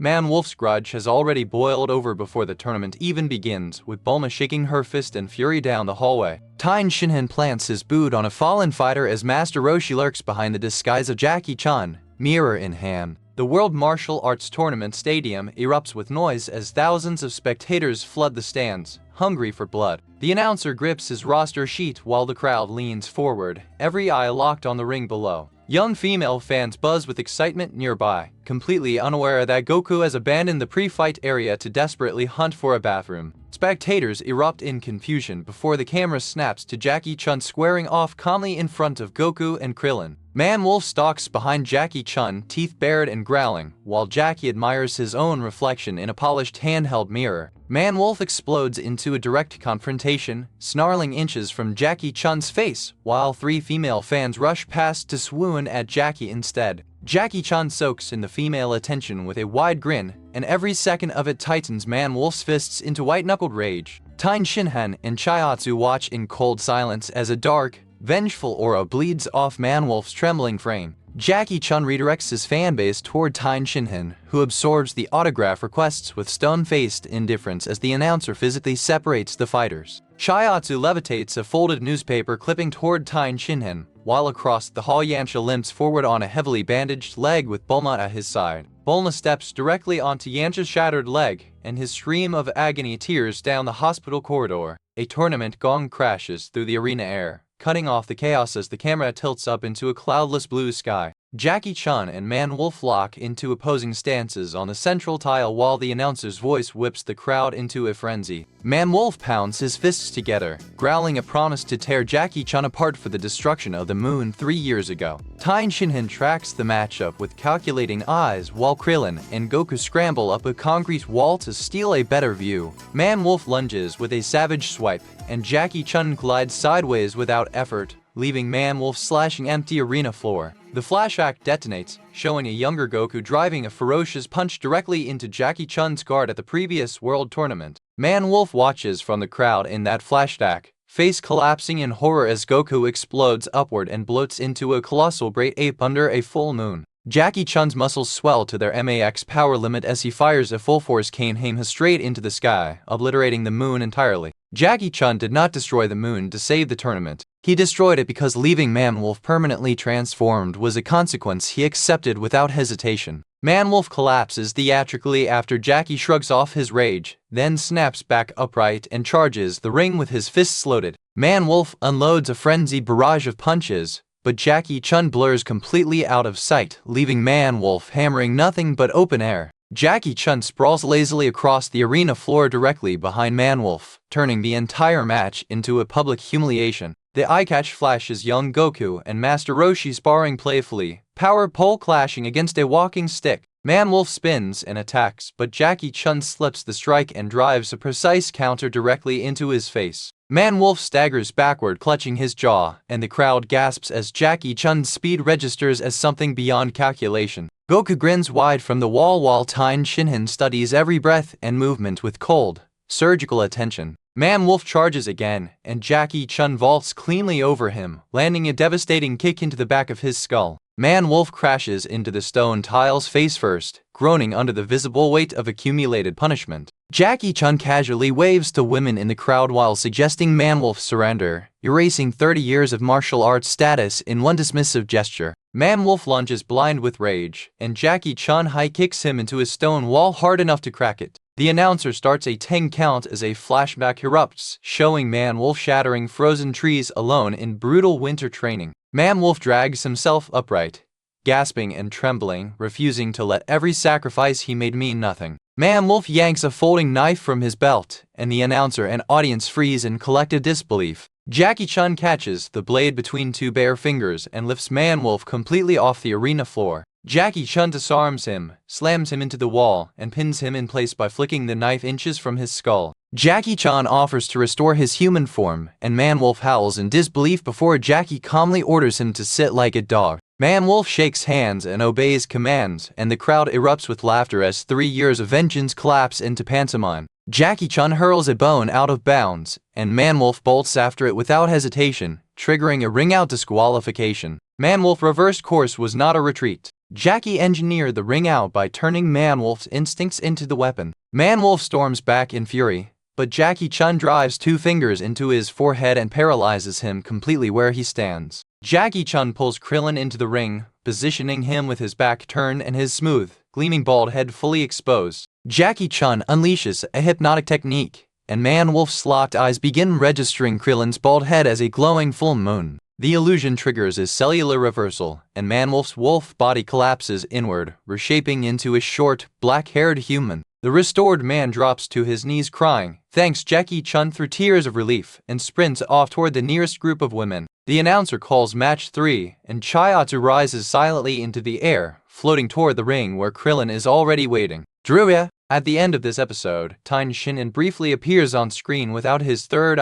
Man Wolf's grudge has already boiled over before the tournament even begins, with Bulma shaking her fist in fury down the hallway. Tien Shinhan plants his boot on a fallen fighter as Master Roshi lurks behind the disguise of Jackie Chun, mirror in hand. The World Martial Arts Tournament Stadium erupts with noise as thousands of spectators flood the stands, hungry for blood. The announcer grips his roster sheet while the crowd leans forward, every eye locked on the ring below. Young female fans buzz with excitement nearby, completely unaware that Goku has abandoned the pre-fight area to desperately hunt for a bathroom. Spectators erupt in confusion before the camera snaps to Jackie Chun squaring off calmly in front of Goku and Krillin. Man Wolf stalks behind Jackie Chun, teeth bared and growling, while Jackie admires his own reflection in a polished handheld mirror. Man Wolf explodes into a direct confrontation, snarling inches from Jackie Chun's face, while three female fans rush past to swoon at Jackie instead. Jackie Chun soaks in the female attention with a wide grin, and every second of it tightens Man Wolf's fists into white-knuckled rage. Tien Shinhan and Chiatsu watch in cold silence as a dark, vengeful aura bleeds off Man Wolf's trembling frame. Jackie Chun redirects his fanbase toward Tien Shinhan, who absorbs the autograph requests with stone-faced indifference as the announcer physically separates the fighters. Chiatsu levitates a folded newspaper clipping toward Tien Shinhan, while across the hall Yamcha limps forward on a heavily bandaged leg with Bulma at his side. Bulma steps directly onto Yamcha's shattered leg, and his scream of agony tears down the hospital corridor. A tournament gong crashes through the arena air, cutting off the chaos as the camera tilts up into a cloudless blue sky. Jackie Chun and Man Wolf lock into opposing stances on the central tile while the announcer's voice whips the crowd into a frenzy. Man Wolf pounds his fists together, growling a promise to tear Jackie Chun apart for the destruction of the moon 3 years ago. Tien Shinhan tracks the matchup with calculating eyes while Krillin and Goku scramble up a concrete wall to steal a better view. Man Wolf lunges with a savage swipe, and Jackie Chun glides sideways without effort, leaving Man Wolf slashing empty arena floor. The flashback detonates, showing a younger Goku driving a ferocious punch directly into Jackie Chun's guard at the previous World Tournament. Man Wolf watches from the crowd in that flashback, face collapsing in horror as Goku explodes upward and bloats into a colossal great ape under a full moon. Jackie Chun's muscles swell to their max power limit as he fires a full-force Kamehameha straight into the sky, obliterating the moon entirely. Jackie Chun did not destroy the moon to save the tournament. He destroyed it because leaving Man Wolf permanently transformed was a consequence he accepted without hesitation. Man Wolf collapses theatrically after Jackie shrugs off his rage, then snaps back upright and charges the ring with his fists loaded. Man Wolf unloads a frenzied barrage of punches, but Jackie Chun blurs completely out of sight, leaving Man Wolf hammering nothing but open air. Jackie Chun sprawls lazily across the arena floor directly behind Man Wolf, turning the entire match into a public humiliation. The eye-catch flashes young Goku and Master Roshi sparring playfully, power pole clashing against a walking stick. Man Wolf spins and attacks, but Jackie Chun slips the strike and drives a precise counter directly into his face. Man Wolf staggers backward, clutching his jaw, and the crowd gasps as Jackie Chun's speed registers as something beyond calculation. Goku grins wide from the wall while Tien Shinhan studies every breath and movement with cold, surgical attention. Man Wolf charges again, and Jackie Chun vaults cleanly over him, landing a devastating kick into the back of his skull. Man Wolf crashes into the stone tiles face first, groaning under the visible weight of accumulated punishment. Jackie Chun casually waves to women in the crowd while suggesting Man Wolf surrender, erasing 30 years of martial arts status in one dismissive gesture. Man Wolf lunges blind with rage, and Jackie Chun high kicks him into a stone wall hard enough to crack it. The announcer starts a 10 count as a flashback erupts, showing Man Wolf shattering frozen trees alone in brutal winter training. Man Wolf drags himself upright, gasping and trembling, refusing to let every sacrifice he made mean nothing. Man Wolf yanks a folding knife from his belt, and the announcer and audience freeze in collective disbelief. Jackie Chun catches the blade between two bare fingers and lifts Man Wolf completely off the arena floor. Jackie Chun disarms him, slams him into the wall, and pins him in place by flicking the knife inches from his skull. Jackie Chun offers to restore his human form, and Man Wolf howls in disbelief before Jackie calmly orders him to sit like a dog. Man Wolf shakes hands and obeys commands, and the crowd erupts with laughter as 3 years of vengeance collapse into pantomime. Jackie Chun hurls a bone out of bounds, and Man Wolf bolts after it without hesitation, triggering a ring-out disqualification. Man Wolf reversed course was not a retreat. Jackie engineered the ring out by turning Man-Wolf's instincts into the weapon. Man-Wolf storms back in fury, but Jackie Chun drives 2 fingers into his forehead and paralyzes him completely where he stands. Jackie Chun pulls Krillin into the ring, positioning him with his back turned and his smooth, gleaming bald head fully exposed. Jackie Chun unleashes a hypnotic technique, and Man-Wolf's locked eyes begin registering Krillin's bald head as a glowing full moon. The illusion triggers a cellular reversal, and Man-Wolf's wolf body collapses inward, reshaping into a short, black-haired human. The restored man drops to his knees crying, thanks Jackie Chun through tears of relief, and sprints off toward the nearest group of women. The announcer calls match 3, and Chiatsu rises silently into the air, floating toward the ring where Krillin is already waiting. Druya. At the end of this episode, Tien Shinhan briefly appears on screen without his third